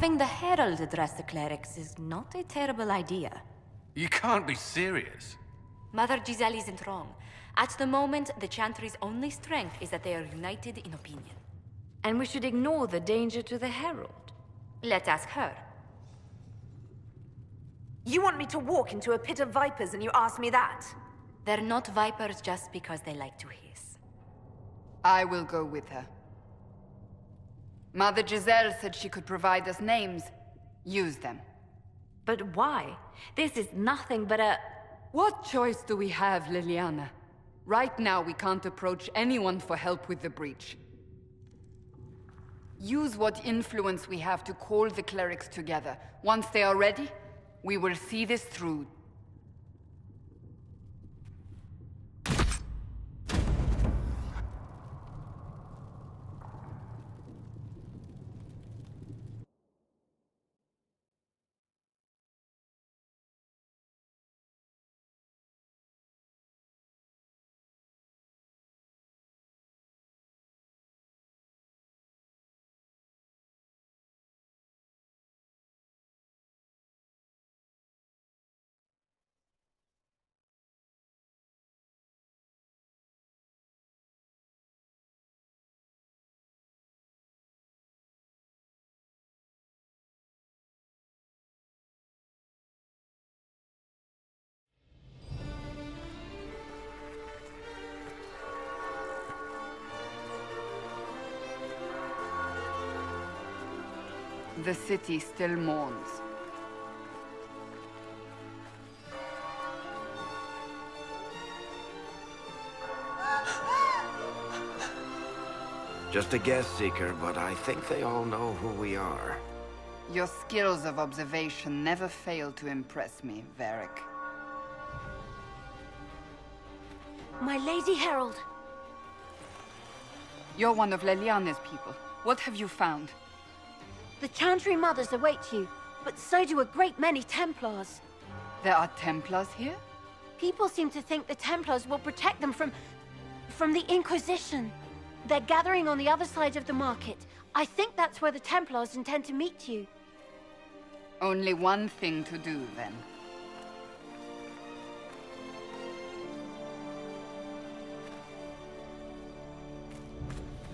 Having the Herald address the clerics is not a terrible idea. You can't be serious. Mother Giselle isn't wrong. At the moment, the Chantry's only strength is that they are united in opinion. And we should ignore the danger to the Herald. Let's ask her. You want me to walk into a pit of vipers and you ask me that? They're not vipers just because they like to hiss. I will go with her. Mother Giselle said she could provide us names. Use them. But why? This is nothing but a... What choice do we have, Liliana? Right now, we can't approach anyone for help with the breach. Use what influence we have to call the clerics together. Once they are ready, we will see this through. The city still mourns. Just a guess, Seeker, but I think they all know who we are. Your skills of observation never fail to impress me, Varric. My Lady Herald! You're one of Leliana's people. What have you found? The Chantry Mothers await you, but so do a great many Templars. There are Templars here? People seem to think the Templars will protect them from the Inquisition. They're gathering on the other side of the market. I think that's where the Templars intend to meet you. Only one thing to do, then.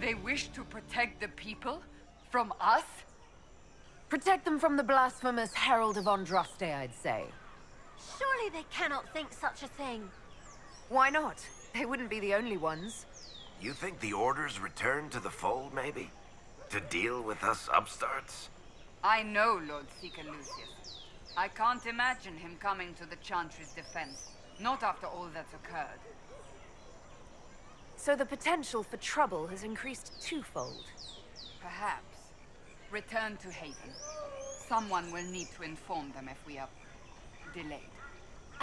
They wish to protect the people? From us? Protect them from the blasphemous Herald of Andraste, I'd say. Surely they cannot think such a thing. Why not? They wouldn't be the only ones. You think the Order's returned to the fold, maybe? To deal with us upstarts? I know Lord Seeker Lucius. I can't imagine him coming to the Chantry's defense. Not after all that's occurred. So the potential for trouble has increased twofold. Perhaps. Return to Haven. Someone will need to inform them if we are delayed.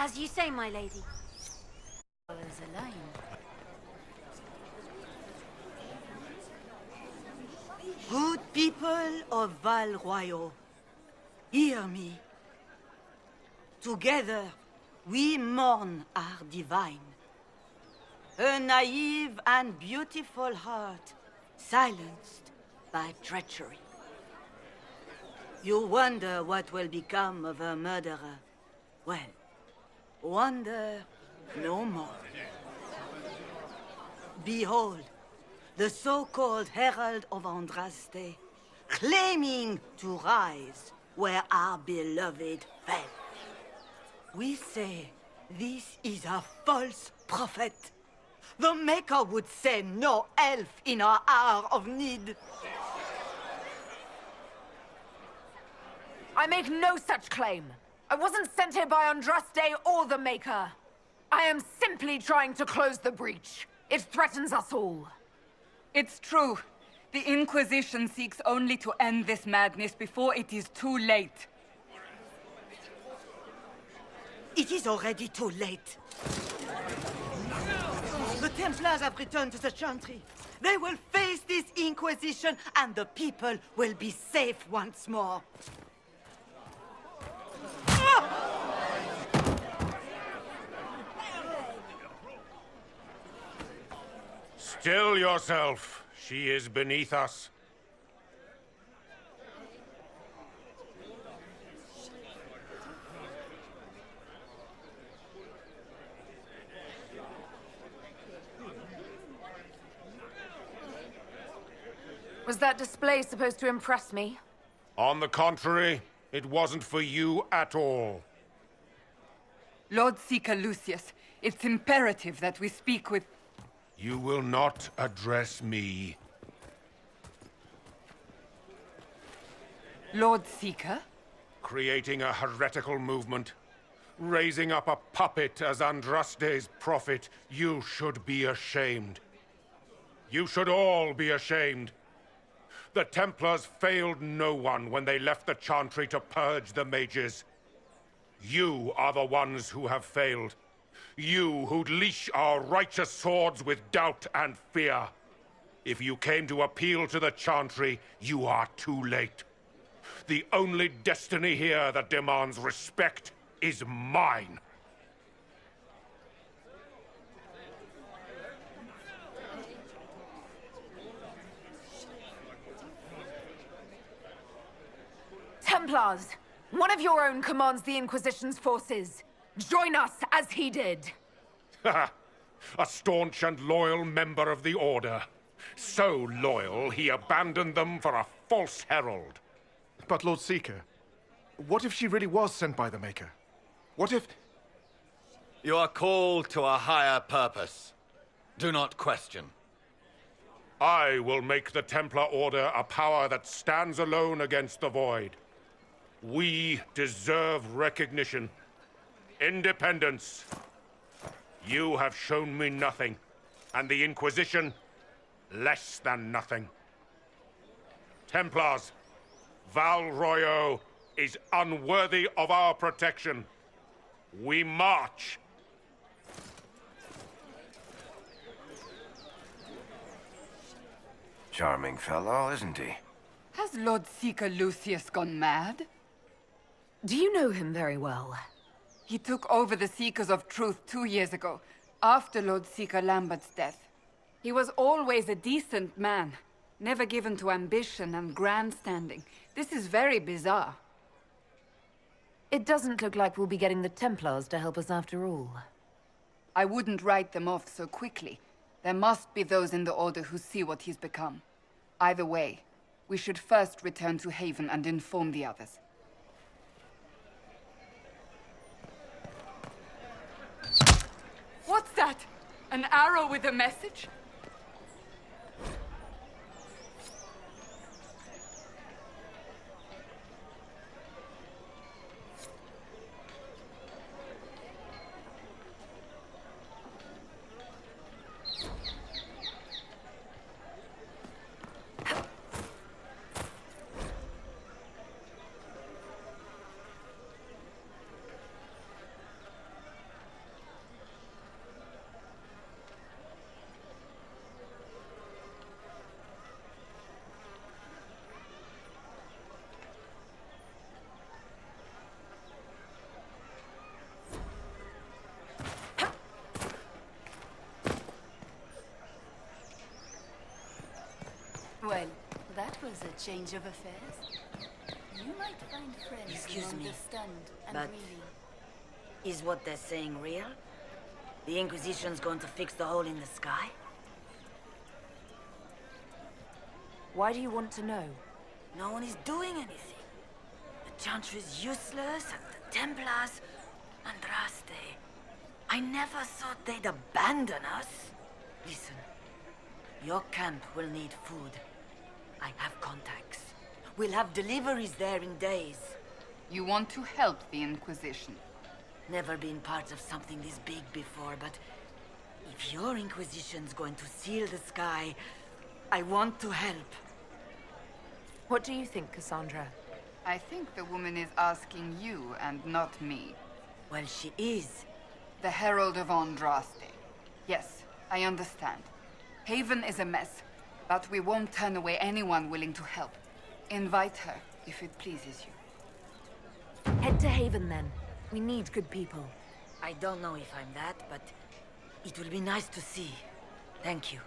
As you say, my lady. Is aligned. Good people of Val Royeaux, hear me. Together, we mourn our divine. A naive and beautiful heart, silenced by treachery. You wonder what will become of a murderer. Well, wonder no more. Behold, the so-called Herald of Andraste, claiming to rise where our beloved fell. We say this is a false prophet. The Maker would send no elf in our hour of need. I make no such claim. I wasn't sent here by Andraste or the Maker. I am simply trying to close the breach. It threatens us all. It's true. The Inquisition seeks only to end this madness before it is too late. It is already too late. The Templars have returned to the Chantry. They will face this Inquisition, and the people will be safe once more. Still yourself. She is beneath us. Was that display supposed to impress me? On the contrary, it wasn't for you at all. Lord Seeker Lucius, it's imperative that we speak with... You will not address me. Lord Seeker? Creating a heretical movement. Raising up a puppet as Andraste's prophet. You should be ashamed. You should all be ashamed. The Templars failed no one when they left the Chantry to purge the mages. You are the ones who have failed. You who'd leash our righteous swords with doubt and fear. If you came to appeal to the Chantry, you are too late. The only destiny here that demands respect is mine. Templars! One of your own commands the Inquisition's forces. Join us as he did. A staunch and loyal member of the Order. So loyal, he abandoned them for a false herald. But Lord Seeker, what if she really was sent by the Maker? What if... You are called to a higher purpose. Do not question. I will make the Templar Order a power that stands alone against the Void. We deserve recognition. Independence. You have shown me nothing, and the Inquisition, less than nothing. Templars, Val Royeaux is unworthy of our protection. We march. Charming fellow, isn't he? Has Lord Seeker Lucius gone mad? Do you know him very well? He took over the Seekers of Truth 2 years ago, after Lord Seeker Lambert's death. He was always a decent man, never given to ambition and grandstanding. This is very bizarre. It doesn't look like we'll be getting the Templars to help us after all. I wouldn't write them off so quickly. There must be those in the Order who see what he's become. Either way, we should first return to Haven and inform the others. What's that? An arrow with a message? Well, that was a change of affairs. You might find friends Excuse among me, the stunned and but- grieving. Is what they're saying real? The Inquisition's going to fix the hole in the sky? Why do you want to know? No one is doing anything. The Chantry's useless, and the Templars... Andraste. I never thought they'd abandon us. Listen, your camp will need food. I have contacts. We'll have deliveries there in days. You want to help the Inquisition? Never been part of something this big before, but if your Inquisition's going to seal the sky, I want to help. What do you think, Cassandra? I think the woman is asking you and not me. Well, she is. The Herald of Andraste. Yes, I understand. Haven is a mess, but we won't turn away anyone willing to help. Invite her, if it pleases you. Head to Haven, then. We need good people. I don't know if I'm that, but it will be nice to see. Thank you.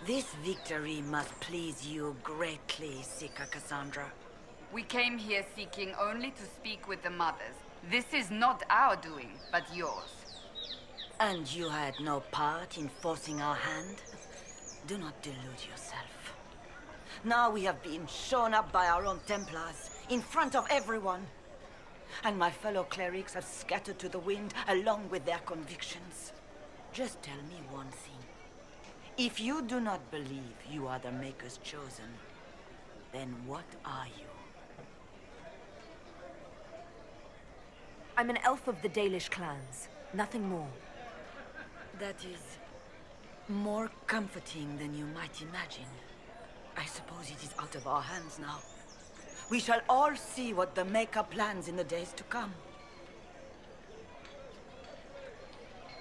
This victory must please you greatly, Seeker Cassandra. We came here seeking only to speak with the mothers. This is not our doing, but yours. And you had no part in forcing our hand? Do not delude yourself. Now we have been shown up by our own Templars, in front of everyone. And my fellow clerics have scattered to the wind along with their convictions. Just tell me one thing. If you do not believe you are the Maker's chosen, then what are you? I'm an elf of the Dalish clans. Nothing more. That is more comforting than you might imagine. I suppose it is out of our hands now. We shall all see what the Maker plans in the days to come.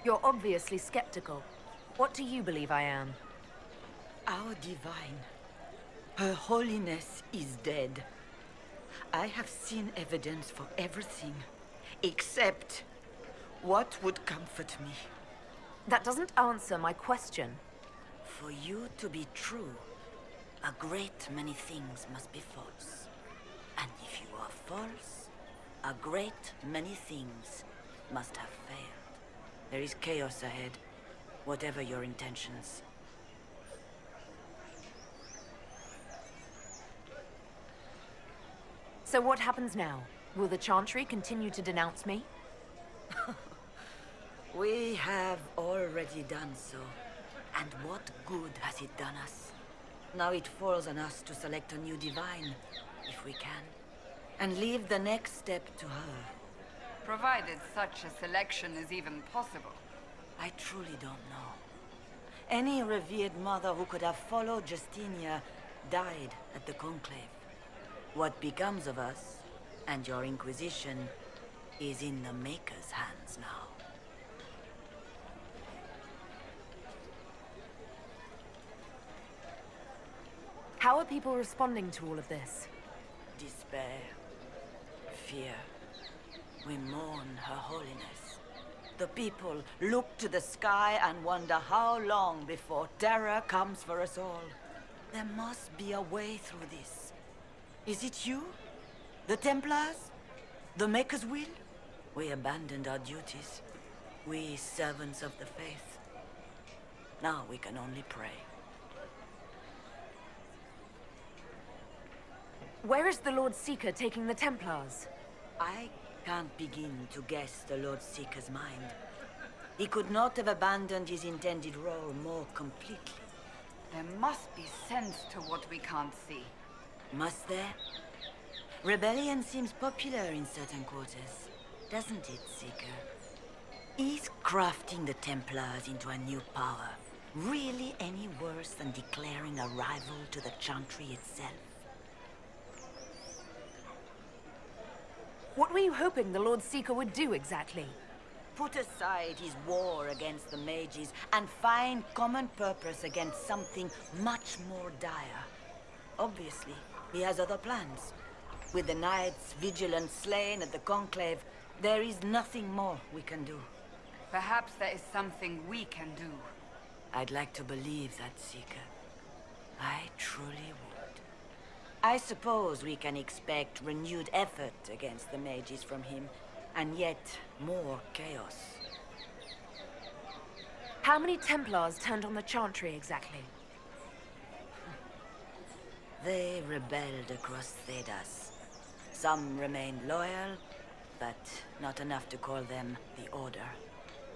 You're obviously skeptical. What do you believe I am? Our divine. Her holiness is dead. I have seen evidence for everything, except what would comfort me. That doesn't answer my question. For you to be true, a great many things must be false. And if you are false, a great many things must have failed. There is chaos ahead, whatever your intentions. So what happens now? Will the Chantry continue to denounce me? We have already done so. And what good has it done us? Now it falls on us to select a new divine, if we can, and leave the next step to her. Provided such a selection is even possible. I truly don't know. Any revered mother who could have followed Justinia died at the Conclave. What becomes of us, and your Inquisition, is in the Maker's hands now. How are people responding to all of this? Despair. Fear. We mourn Her Holiness. The people look to the sky and wonder how long before terror comes for us all. There must be a way through this. Is it you? The Templars? The Maker's will? We abandoned our duties. We servants of the faith. Now we can only pray. Where is the Lord Seeker taking the Templars? I can't begin to guess the Lord Seeker's mind. He could not have abandoned his intended role more completely. There must be sense to what we can't see. Must there? Rebellion seems popular in certain quarters, doesn't it, Seeker? Is crafting the Templars into a new power really any worse than declaring a rival to the Chantry itself? What were you hoping the Lord Seeker would do exactly? Put aside his war against the mages and find common purpose against something much more dire. Obviously, he has other plans. With the knights vigilant slain at the Conclave, there is nothing more we can do. Perhaps there is something we can do. I'd like to believe that, Seeker. I truly would. I suppose we can expect renewed effort against the mages from him, and yet more chaos. How many Templars turned on the Chantry exactly? They rebelled across Thedas. Some remained loyal, but not enough to call them the Order.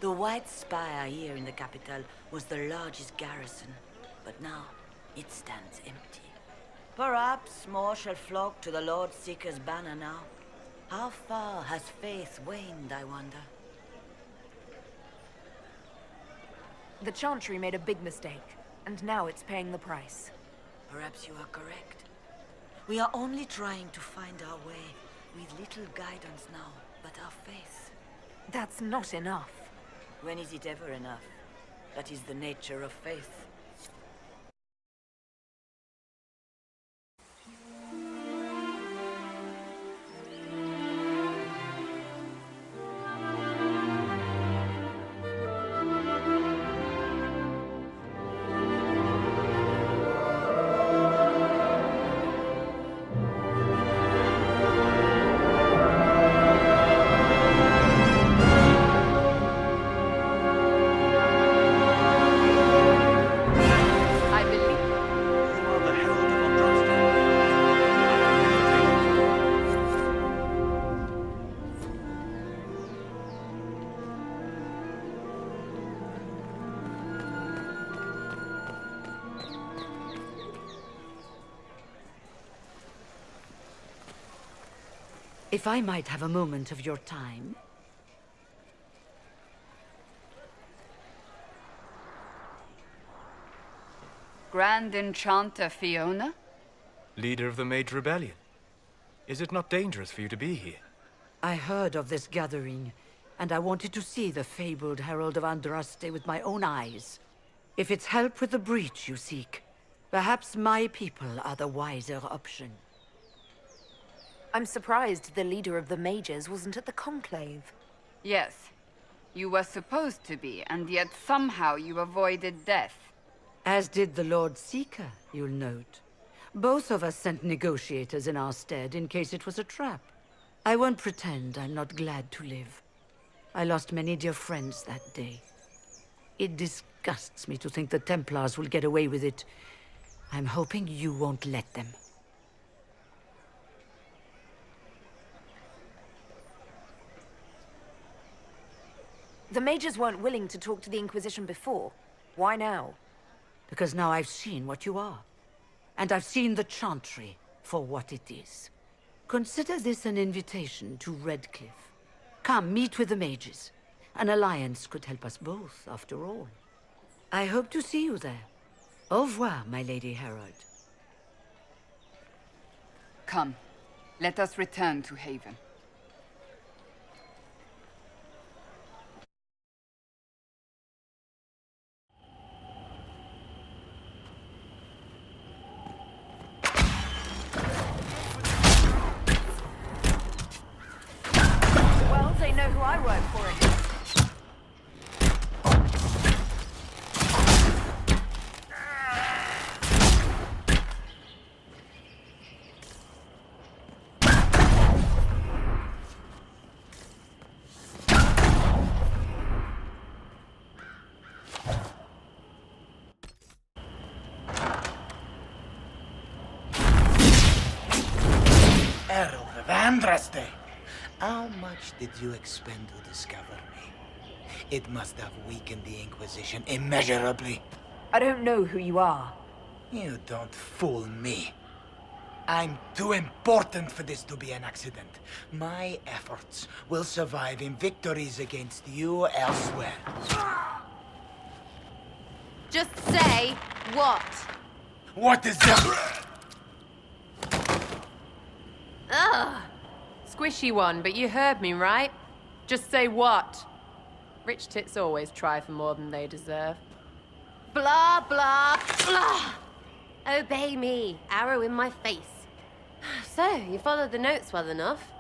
The White Spire here in the capital was the largest garrison, but now it stands empty. Perhaps more shall flock to the Lord Seeker's banner now. How far has faith waned, I wonder? The Chantry made a big mistake, and now it's paying the price. Perhaps you are correct. We are only trying to find our way, with little guidance now, but our faith. That's not enough. When is it ever enough? That is the nature of faith. If I might have a moment of your time. Grand Enchanter Fiona? Leader of the Mage Rebellion. Is it not dangerous for you to be here? I heard of this gathering, and I wanted to see the fabled Herald of Andraste with my own eyes. If it's help with the breach you seek, perhaps my people are the wiser option. I'm surprised the leader of the mages wasn't at the conclave. Yes. You were supposed to be, and yet somehow you avoided death. As did the Lord Seeker, you'll note. Both of us sent negotiators in our stead in case it was a trap. I won't pretend I'm not glad to live. I lost many dear friends that day. It disgusts me to think the Templars will get away with it. I'm hoping you won't let them. The mages weren't willing to talk to the Inquisition before. Why now? Because now I've seen what you are. And I've seen the Chantry for what it is. Consider this an invitation to Redcliffe. Come, meet with the mages. An alliance could help us both, after all. I hope to see you there. Au revoir, my Lady Herald. Come, let us return to Haven. Well, they know who I work for at least. Herald of Andraste! How much did you expend to discover me? It must have weakened the Inquisition immeasurably. I don't know who you are. You don't fool me. I'm too important for this to be an accident. My efforts will survive in victories against you elsewhere. Just say what? What is that? Ugh. Squishy one, but you heard me, right? Just say what? Rich tits always try for more than they deserve. Blah, blah, blah! Obey me. Arrow in my face. So, you followed the notes well enough.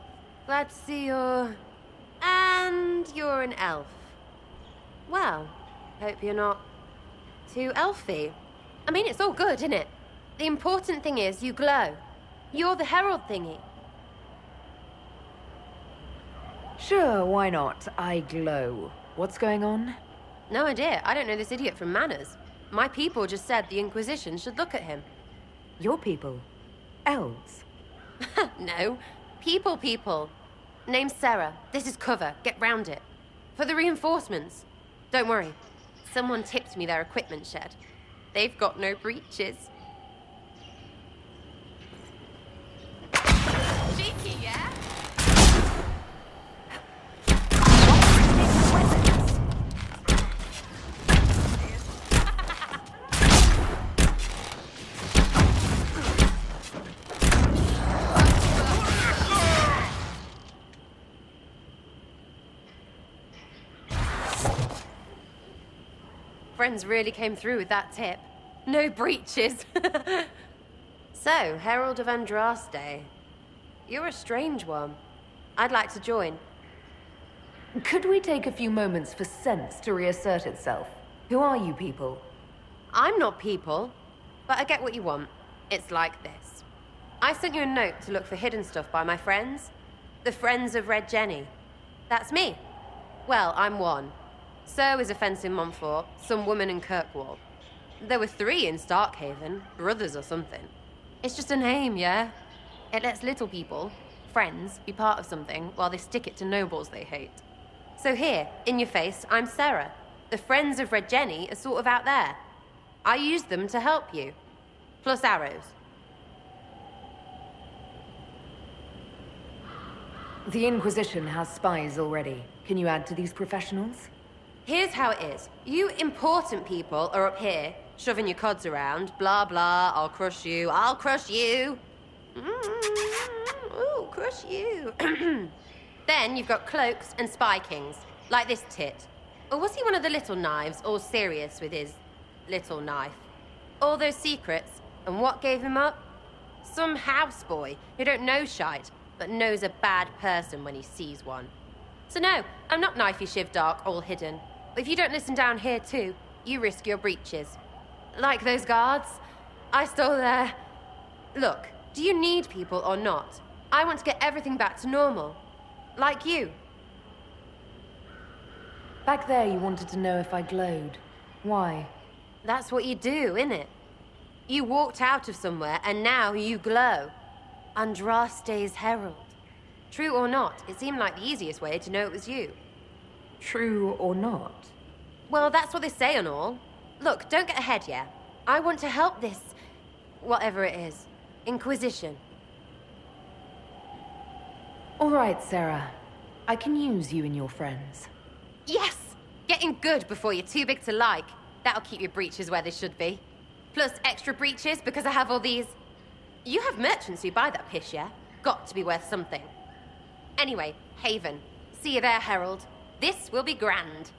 Glad to see you're... And you're an elf. Well, hope you're not too elfy. I mean, it's all good, isn't it? The important thing is you glow. You're the herald thingy. Sure, why not? I glow. What's going on? No idea. I don't know this idiot from Manners. My people just said the Inquisition should look at him. Your people? Elves? No. People. Name's Sarah. This is cover. Get round it. For the reinforcements. Don't worry. Someone tipped me their equipment shed. They've got no breaches. Cheeky, yeah? Friends really came through with that tip. No breaches. So, Herald of Andraste. You're a strange one. I'd like to join. Could we take a few moments for sense to reassert itself? Who are you people? I'm not people, but I get what you want. It's like this. I sent you a note to look for hidden stuff by my friends. The Friends of Red Jenny. That's me. Well, I'm one. So is a fence in Montfort, some woman in Kirkwall. There were 3 in Starkhaven, brothers or something. It's just a name, yeah? It lets little people, friends, be part of something while they stick it to nobles they hate. So here, in your face, I'm Sarah. The Friends of Red Jenny are sort of out there. I use them to help you. Plus arrows. The Inquisition has spies already. Can you add to these professionals? Here's how it is. You important people are up here, shoving your cods around. Blah, blah, I'll crush you, I'll crush you. Ooh, crush you. Then you've got cloaks and spy kings, like this tit. Or was he one of the little knives, all serious with his little knife? All those secrets, and what gave him up? Some houseboy who don't know shite, but knows a bad person when he sees one. So no, I'm not knifey shiv dark, all hidden. But if you don't listen down here too, you risk your breeches. Like those guards, I stole their... Look, do you need people or not? I want to get everything back to normal. Like you. Back there you wanted to know if I glowed. Why? That's what you do, innit? You walked out of somewhere and now you glow. Andraste's herald. True or not, it seemed like the easiest way to know it was you. True or not? Well, that's what they say and all. Look, don't get ahead, yeah? I want to help this... whatever it is. Inquisition. All right, Sarah. I can use you and your friends. Yes! Getting good before you're too big to like. That'll keep your breeches where they should be. Plus extra breeches because I have all these... You have merchants who buy that piss, yeah? Got to be worth something. Anyway, Haven. See you there, Herald. This will be grand.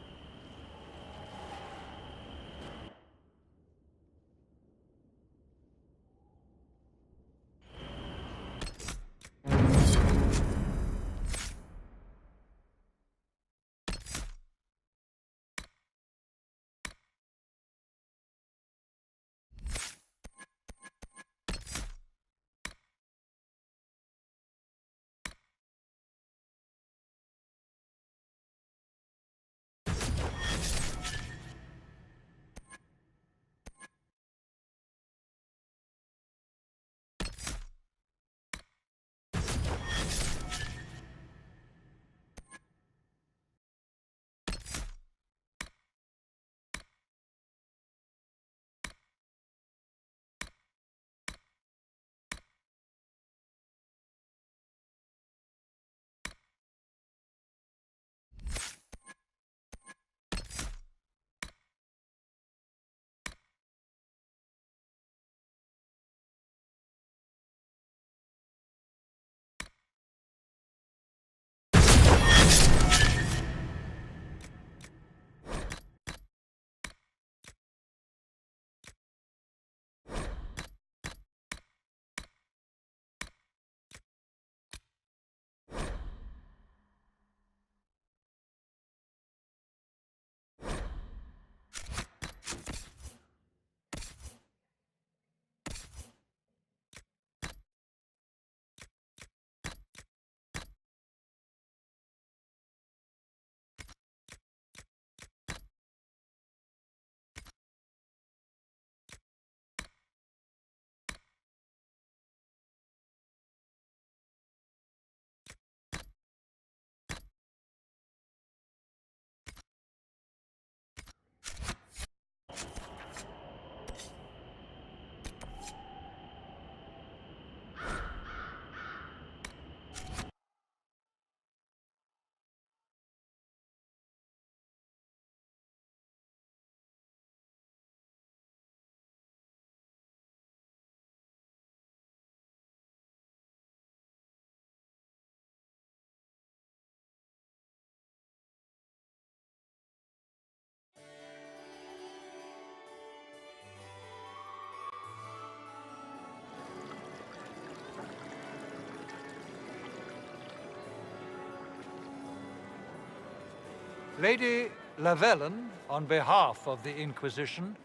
Lady Lavellan, on behalf of the Inquisition.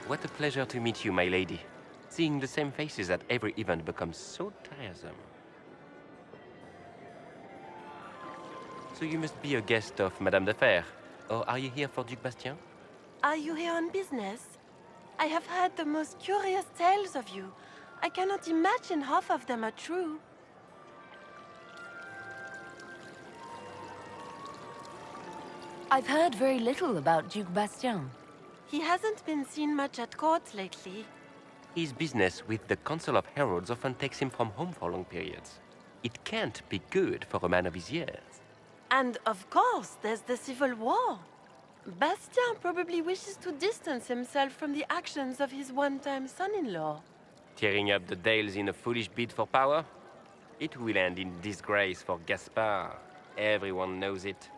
What a pleasure to meet you, my lady. Seeing the same faces at every event becomes so tiresome. So you must be a guest of Madame de Fer, or are you here for Duc Bastien? Are you here on business? I have heard the most curious tales of you. I cannot imagine half of them are true. I've heard very little about Duc Bastien. He hasn't been seen much at court lately. His business with the Council of Heralds often takes him from home for long periods. It can't be good for a man of his years. And of course, there's the civil war. Bastien probably wishes to distance himself from the actions of his one-time son-in-law. Tearing up the Dales in a foolish bid for power? It will end in disgrace for Gaspard. Everyone knows it.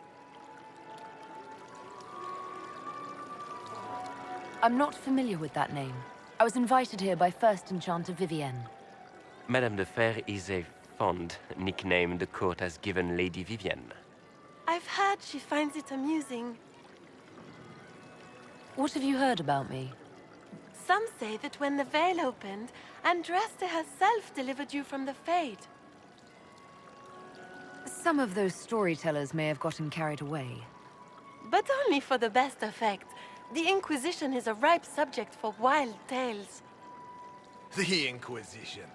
I'm not familiar with that name. I was invited here by First Enchanter Vivienne. Madame de Fer is a fond nickname the court has given Lady Vivienne. I've heard she finds it amusing. What have you heard about me? Some say that when the veil opened, Andraste herself delivered you from the Fade. Some of those storytellers may have gotten carried away. But only for the best effect. The Inquisition is a ripe subject for wild tales. The Inquisition.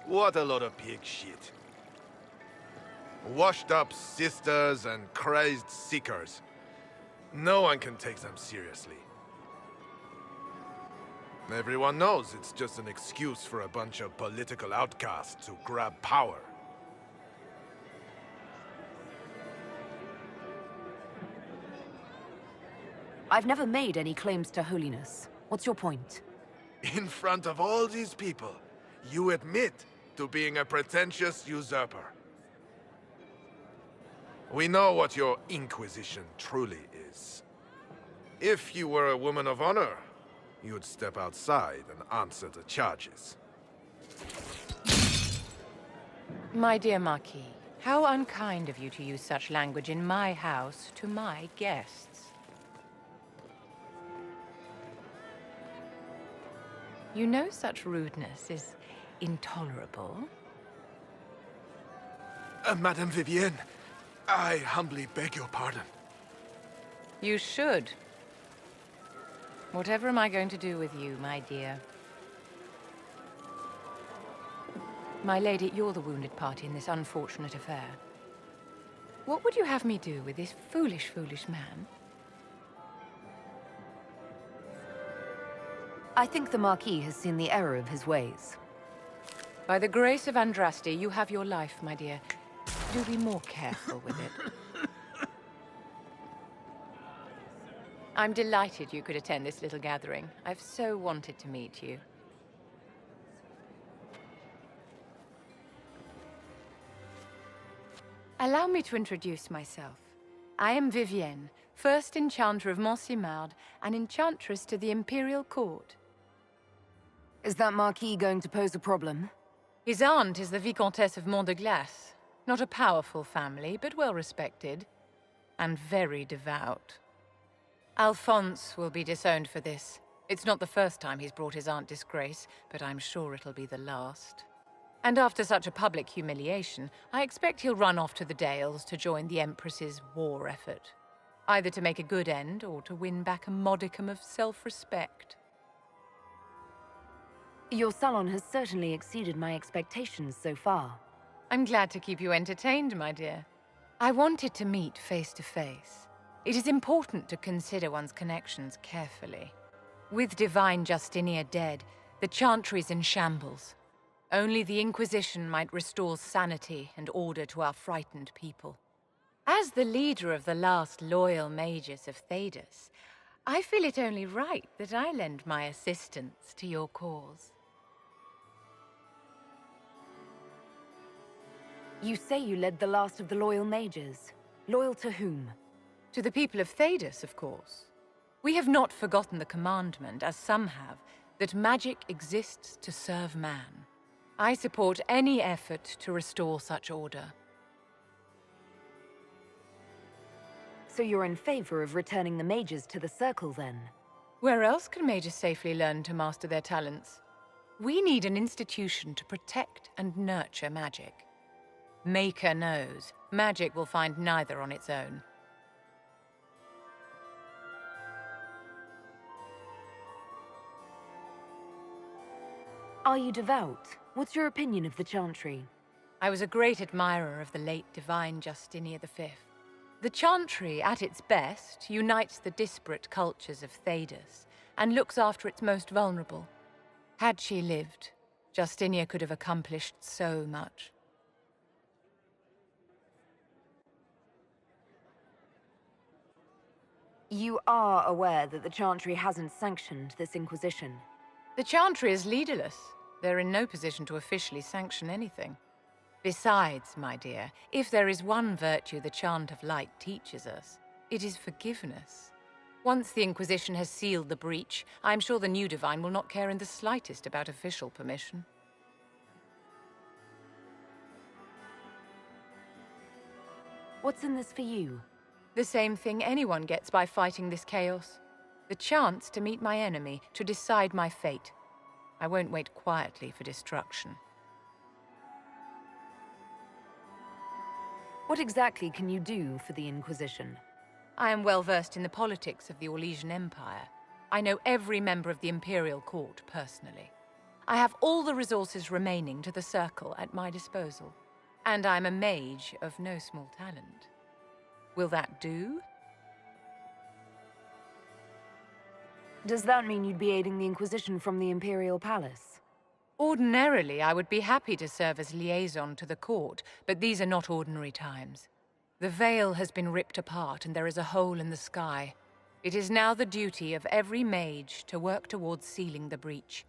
What a lot of pig shit. Washed up sisters and crazed seekers. No one can take them seriously. Everyone knows it's just an excuse for a bunch of political outcasts to grab power. I've never made any claims to holiness. What's your point? In front of all these people, you admit to being a pretentious usurper. We know what your Inquisition truly is. If you were a woman of honor, you'd step outside and answer the charges. My dear Marquis, how unkind of you to use such language in my house to my guests. You know such rudeness is intolerable. Madame Vivienne, I humbly beg your pardon. You should. Whatever am I going to do with you, my dear? My lady, you're the wounded party in this unfortunate affair. What would you have me do with this foolish, foolish man? I think the Marquis has seen the error of his ways. By the grace of Andraste, you have your life, my dear. Do be more careful with it. I'm delighted you could attend this little gathering. I've so wanted to meet you. Allow me to introduce myself. I am Vivienne, First Enchanter of Montsimard, and Enchantress to the Imperial Court. Is that Marquis going to pose a problem? His aunt is the Vicomtesse of Mont de Glace. Not a powerful family, but well respected. And very devout. Alphonse will be disowned for this. It's not the first time he's brought his aunt disgrace, but I'm sure it'll be the last. And after such a public humiliation, I expect he'll run off to the Dales to join the Empress's war effort. Either to make a good end, or to win back a modicum of self-respect. Your salon has certainly exceeded my expectations so far. I'm glad to keep you entertained, my dear. I wanted to meet face to face. It is important to consider one's connections carefully. With Divine Justinia dead, the Chantry's in shambles. Only the Inquisition might restore sanity and order to our frightened people. As the leader of the last loyal mages of Thedas, I feel it only right that I lend my assistance to your cause. You say you led the last of the loyal mages. Loyal to whom? To the people of Thedas, of course. We have not forgotten the commandment, as some have, that magic exists to serve man. I support any effort to restore such order. So you're in favor of returning the mages to the Circle, then? Where else can mages safely learn to master their talents? We need an institution to protect and nurture magic. Maker knows, magic will find neither on its own. Are you devout? What's your opinion of the Chantry? I was a great admirer of the late Divine Justinia V. The Chantry, at its best, unites the disparate cultures of Thedas and looks after its most vulnerable. Had she lived, Justinia could have accomplished so much. You are aware that the Chantry hasn't sanctioned this Inquisition? The Chantry is leaderless. They're in no position to officially sanction anything. Besides, my dear, if there is one virtue the Chant of Light teaches us, it is forgiveness. Once the Inquisition has sealed the breach, I'm sure the new Divine will not care in the slightest about official permission. What's in this for you? The same thing anyone gets by fighting this chaos. The chance to meet my enemy, to decide my fate. I won't wait quietly for destruction. What exactly can you do for the Inquisition? I am well versed in the politics of the Orlesian Empire. I know every member of the Imperial Court personally. I have all the resources remaining to the Circle at my disposal. And I'm a mage of no small talent. Will that do? Does that mean you'd be aiding the Inquisition from the Imperial Palace? Ordinarily, I would be happy to serve as liaison to the court, but these are not ordinary times. The veil has been ripped apart and there is a hole in the sky. It is now the duty of every mage to work towards sealing the breach.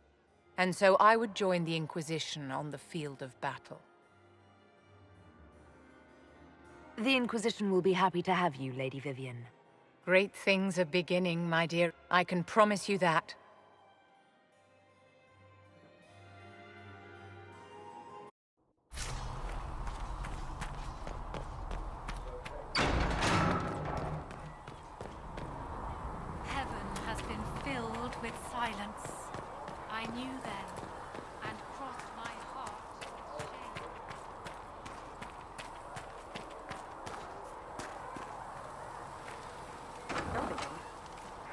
And so I would join the Inquisition on the field of battle. The Inquisition will be happy to have you, Lady Vivian. Great things are beginning, my dear. I can promise you that. Heaven has been filled with silence. I knew then, and crossed my heart.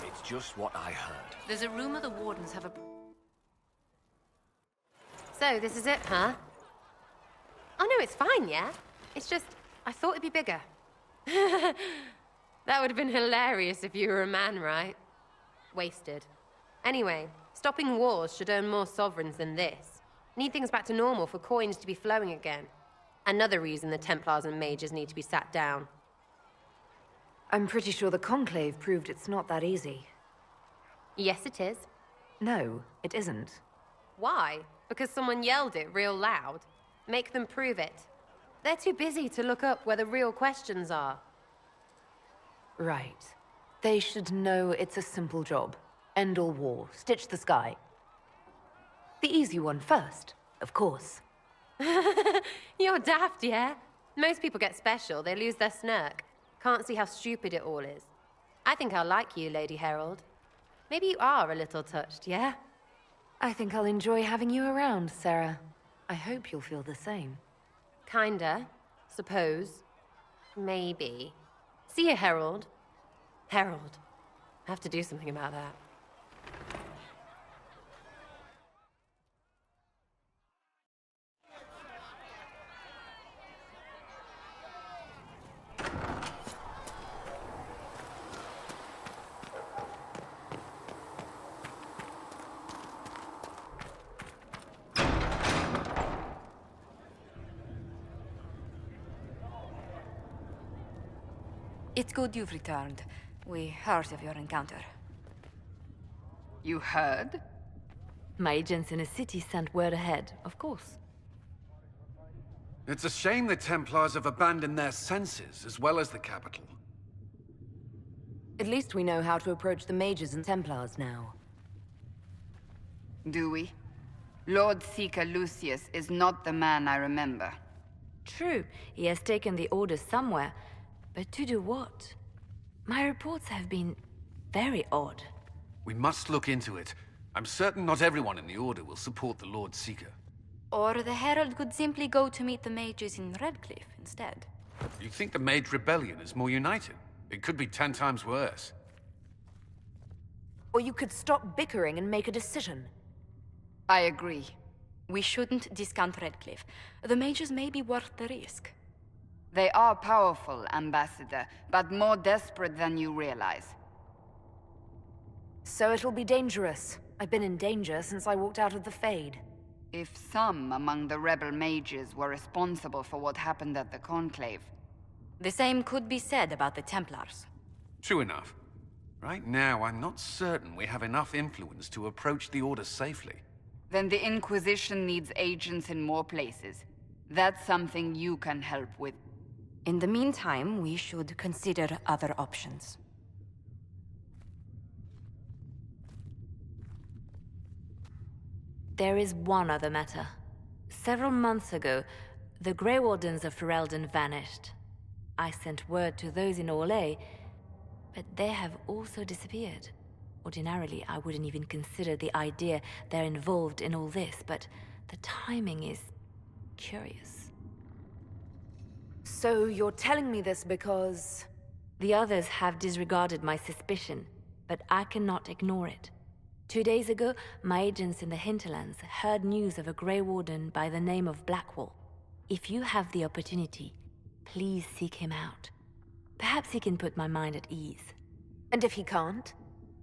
It's just what I heard. There's a rumor the Wardens have a... So, this is it, huh? Oh no, it's fine, yeah? It's just, I thought it'd be bigger. That would have been hilarious if you were a man, right? Wasted. Anyway, stopping wars should earn more sovereigns than this. Need things back to normal for coins to be flowing again. Another reason the Templars and mages need to be sat down. I'm pretty sure the Conclave proved it's not that easy. Yes, it is. No, it isn't. Why? Because someone yelled it real loud? Make them prove it. They're too busy to look up where the real questions are. Right. They should know it's a simple job. End all war, stitch the sky. The easy one first, of course. You're daft, yeah? Most people get special, they lose their snark. Can't see how stupid it all is. I think I'll like you, Lady Herald. Maybe you are a little touched, yeah? I think I'll enjoy having you around, Sarah. I hope you'll feel the same. Kinda. Suppose. Maybe. See you, Herald. Herald. I have to do something about that. It's good you've returned. We heard of your encounter. You heard? My agents in a city sent word ahead, of course. It's a shame the Templars have abandoned their senses, as well as the capital. At least we know how to approach the mages and Templars now. Do we? Lord Seeker Lucius is not the man I remember. True, he has taken the orders somewhere, but to do what? My reports have been very odd. We must look into it. I'm certain not everyone in the Order will support the Lord Seeker. Or the Herald could simply go to meet the mages in Redcliffe instead. You think the Mage Rebellion is more united? It could be 10 times worse. Or you could stop bickering and make a decision. I agree. We shouldn't discount Redcliffe. The mages may be worth the risk. They are powerful, Ambassador, but more desperate than you realize. So it'll be dangerous. I've been in danger since I walked out of the Fade. If some among the rebel mages were responsible for what happened at the Conclave... The same could be said about the Templars. True enough. Right now, I'm not certain we have enough influence to approach the Order safely. Then the Inquisition needs agents in more places. That's something you can help with. In the meantime, we should consider other options. There is one other matter. Several months ago, the Grey Wardens of Ferelden vanished. I sent word to those in Orlais, but they have also disappeared. Ordinarily, I wouldn't even consider the idea they're involved in all this, but the timing is curious. So you're telling me this because... The others have disregarded my suspicion, but I cannot ignore it. 2 days ago, my agents in the hinterlands heard news of a Grey Warden by the name of Blackwall. If you have the opportunity, please seek him out. Perhaps he can put my mind at ease. And if he can't?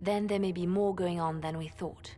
Then there may be more going on than we thought.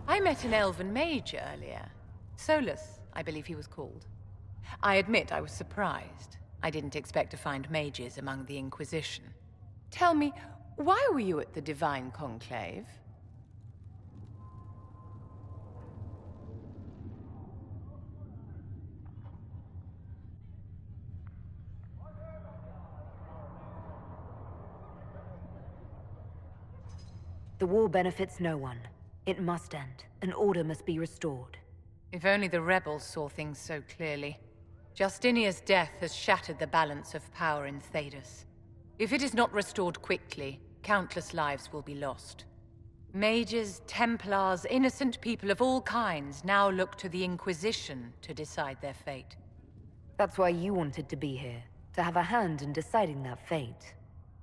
I met an elven mage earlier. Solus, I believe he was called. I admit I was surprised. I didn't expect to find mages among the Inquisition. Tell me, why were you at the Divine Conclave? The war benefits no one. It must end. An order must be restored. If only the rebels saw things so clearly. Justinia's death has shattered the balance of power in Thedas. If it is not restored quickly, countless lives will be lost. Mages, Templars, innocent people of all kinds now look to the Inquisition to decide their fate. That's why you wanted to be here, to have a hand in deciding that fate.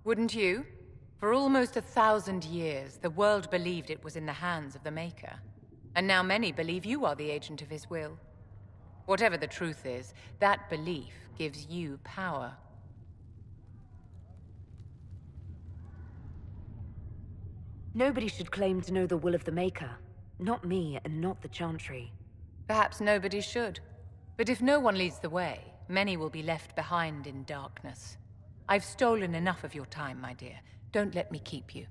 Wouldn't you? For almost 1,000 years, the world believed it was in the hands of the Maker. And now many believe you are the agent of his will. Whatever the truth is, that belief gives you power. Nobody should claim to know the will of the Maker. Not me, and not the Chantry. Perhaps nobody should. But if no one leads the way, many will be left behind in darkness. I've stolen enough of your time, my dear. Don't let me keep you.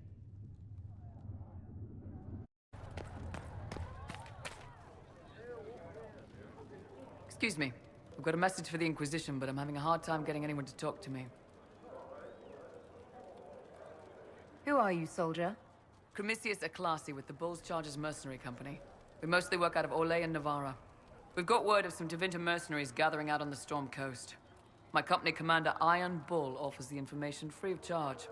Excuse me. I've got a message for the Inquisition, but I'm having a hard time getting anyone to talk to me. Who are you, soldier? Cremisius Aclasi with the Bull's Chargers Mercenary Company. We mostly work out of Orlais and Navarra. We've got word of some Tevinter mercenaries gathering out on the Storm Coast. My company commander, Iron Bull, offers the information free of charge.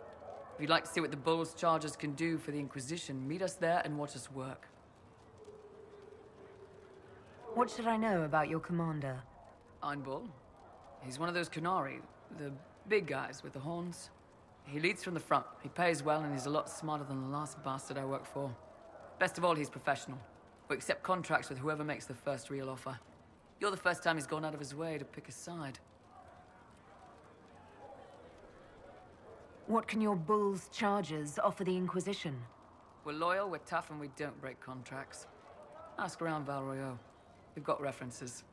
If you'd like to see what the Bull's Chargers can do for the Inquisition, meet us there and watch us work. What should I know about your commander? Iron Bull? He's one of those qunari, the big guys with the horns. He leads from the front. He pays well, and he's a lot smarter than the last bastard I worked for. Best of all, he's professional. We accept contracts with whoever makes the first real offer. You're the first time he's gone out of his way to pick a side. What can your Bull's Chargers offer the Inquisition? We're loyal, we're tough, and we don't break contracts. Ask around Val Royeaux. We've got references.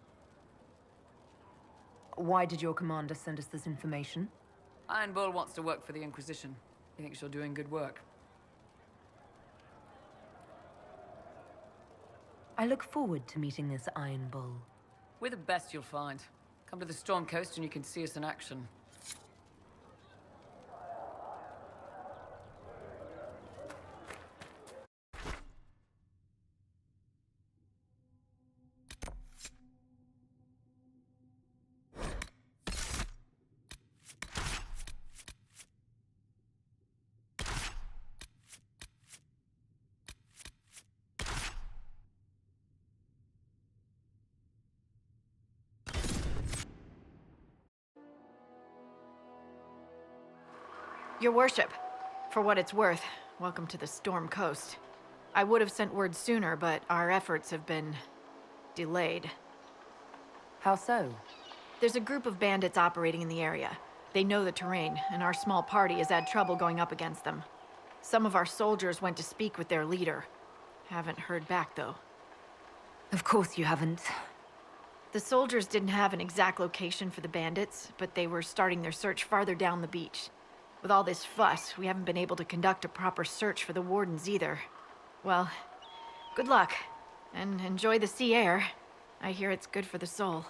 Why did your commander send us this information? Iron Bull wants to work for the Inquisition. He thinks you're doing good work. I look forward to meeting this Iron Bull. We're the best you'll find. Come to the Storm Coast and you can see us in action. Your worship, for what it's worth, welcome to the Storm Coast. I would have sent word sooner, but our efforts have been delayed. How so? There's a group of bandits operating in the area. They know the terrain, and our small party has had trouble going up against them. Some of our soldiers went to speak with their leader. Haven't heard back, though. Of course you haven't. The soldiers didn't have an exact location for the bandits, but they were starting their search farther down the beach. With all this fuss, we haven't been able to conduct a proper search for the wardens either. Well, good luck, and enjoy the sea air. I hear it's good for the soul.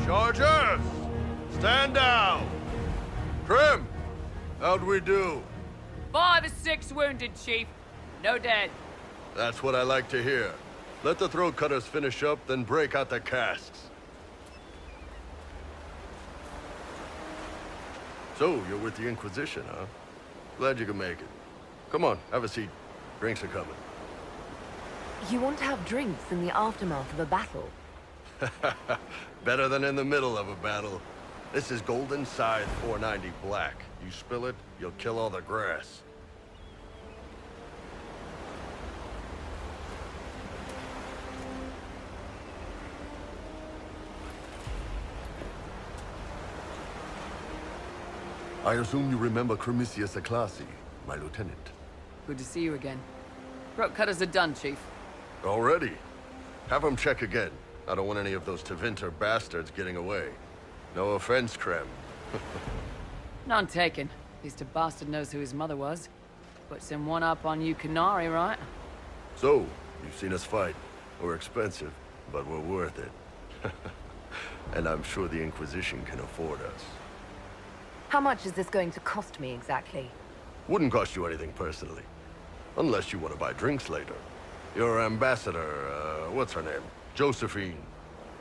Chargers! Stand down! Krim! How'd we do? 5 or 6 wounded, Chief. No dead. That's what I like to hear. Let the throat cutters finish up, then break out the casks. So, you're with the Inquisition, huh? Glad you could make it. Come on, have a seat. Drinks are coming. You want to have drinks in the aftermath of a battle? Better than in the middle of a battle. This is Golden Scythe 490 Black. You spill it, you'll kill all the grass. I assume you remember Cremisius Aclassi, my lieutenant. Good to see you again. Throat cutters are done, Chief. Already? Have them check again. I don't want any of those Tevinter bastards getting away. No offense, Krem. None taken. At least a bastard knows who his mother was. Puts him one up on you qunari, right? So, you've seen us fight. We're expensive, but we're worth it. And I'm sure the Inquisition can afford us. How much is this going to cost me exactly? Wouldn't cost you anything personally. Unless you want to buy drinks later. Your ambassador, what's her name? Josephine.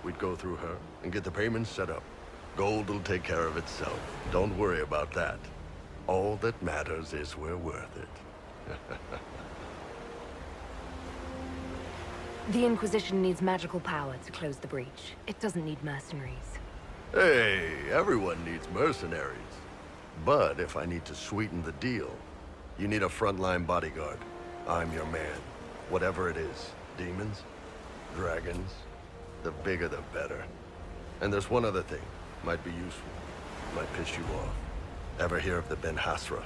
We'd go through her and get the payments set up. Gold will take care of itself. Don't worry about that. All that matters is we're worth it. The Inquisition needs magical power to close the breach. It doesn't need mercenaries. Hey, everyone needs mercenaries. But if I need to sweeten the deal, you need a frontline bodyguard. I'm your man. Whatever it is. Demons? Dragons? The bigger the better. And there's one other thing. Might be useful. Might piss you off. Ever hear of the Ben Hasra?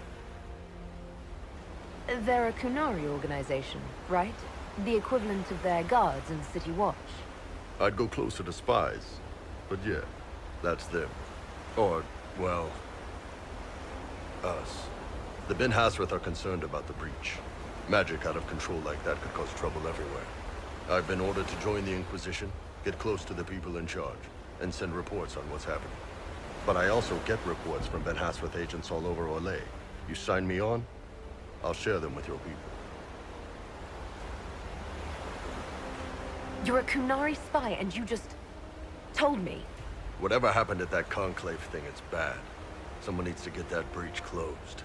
They're a qunari organization, right? The equivalent of their guards in City Watch. I'd go closer to spies. But yeah, that's them. Or, well, us. The Ben Hasrath are concerned about the breach. Magic out of control like that could cause trouble everywhere. I've been ordered to join the Inquisition, get close to the people in charge, and send reports on what's happening. But I also get reports from Ben Hasworth agents all over Orlais. You sign me on, I'll share them with your people. You're a qunari spy, and you just told me. Whatever happened at that conclave thing, it's bad. Someone needs to get that breach closed.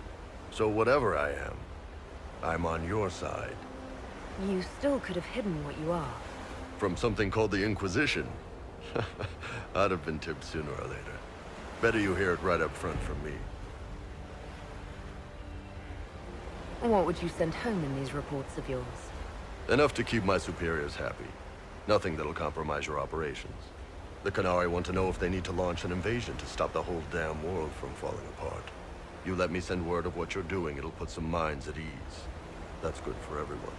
So whatever I am, I'm on your side. You still could have hidden what you are. From something called the Inquisition. I'd have been tipped sooner or later. Better you hear it right up front from me. What would you send home in these reports of yours? Enough to keep my superiors happy. Nothing that'll compromise your operations. The qunari want to know if they need to launch an invasion to stop the whole damn world from falling apart. You let me send word of what you're doing, it'll put some minds at ease. That's good for everyone.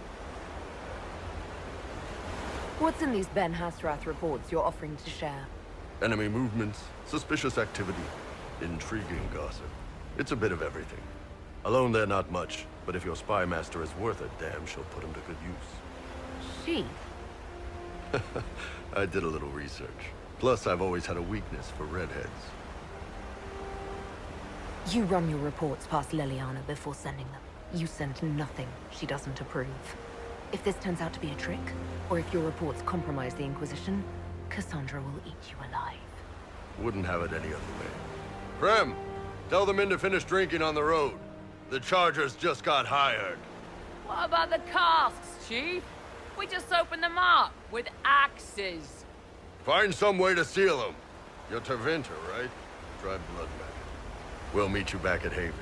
What's in these Ben Hasrath reports you're offering to share? Enemy movements, suspicious activity, intriguing gossip. It's a bit of everything. Alone they're not much, but if your spy master is worth a damn, she'll put him to good use. She? I did a little research. Plus, I've always had a weakness for redheads. You run your reports past Leliana before sending them. You send nothing she doesn't approve. If this turns out to be a trick, or if your reports compromise the Inquisition, Cassandra will eat you alive. Wouldn't have it any other way. Prem, tell the men to finish drinking on the road. The Chargers just got hired. What about the casks, Chief? We just opened them up with axes. Find some way to seal them. You're Tervinter, right? Try blood magic. We'll meet you back at Haven.